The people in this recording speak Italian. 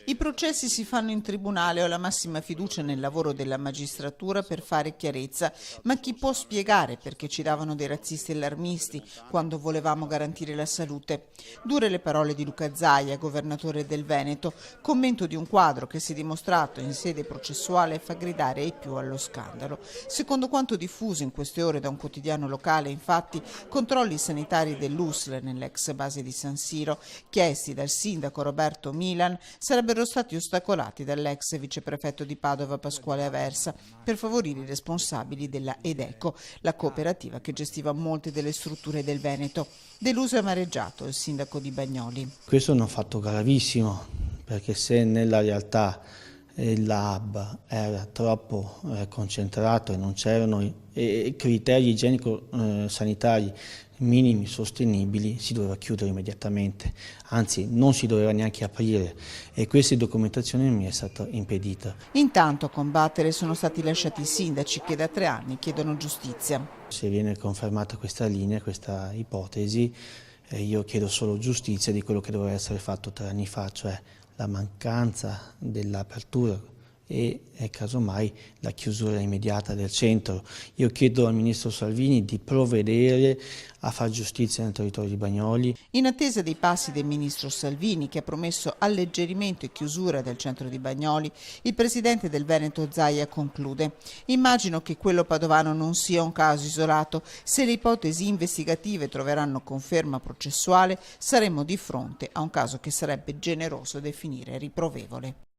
I processi si fanno in tribunale, ho la massima fiducia nel lavoro della magistratura per fare chiarezza, ma chi può spiegare perché ci davano dei razzisti allarmisti quando volevamo garantire la salute? Dure le parole di Luca Zaia, governatore del Veneto, commento di un quadro che si è dimostrato in sede processuale fa gridare ai più allo scandalo. Secondo quanto diffuso in queste ore da un quotidiano locale, infatti, controlli sanitari dell'USL nell'ex base di San Siro, chiesti dal sindaco Roberto Milan, sarebbero stati ostacolati dall'ex viceprefetto di Padova Pasquale Aversa per favorire i responsabili della Edeco, la cooperativa che gestiva molte delle strutture del Veneto. Deluso e amareggiato il sindaco di Bagnoli. Questo è un fatto gravissimo, perché se nella realtà il lab era troppo concentrato e non c'erano criteri igienico-sanitari minimi sostenibili, si doveva chiudere immediatamente, anzi non si doveva neanche aprire, e questa documentazione mi è stata impedita. Intanto a combattere sono stati lasciati i sindaci che da 3 anni chiedono giustizia. Se viene confermata questa linea, questa ipotesi, io chiedo solo giustizia di quello che doveva essere fatto 3 anni fa, cioè la mancanza dell'apertura e casomai la chiusura immediata del centro. Io chiedo al ministro Salvini di provvedere a fare giustizia nel territorio di Bagnoli. In attesa dei passi del ministro Salvini, che ha promesso alleggerimento e chiusura del centro di Bagnoli, il presidente del Veneto Zaia conclude: immagino che quello padovano non sia un caso isolato. Se le ipotesi investigative troveranno conferma processuale, saremo di fronte a un caso che sarebbe generoso definire riprovevole.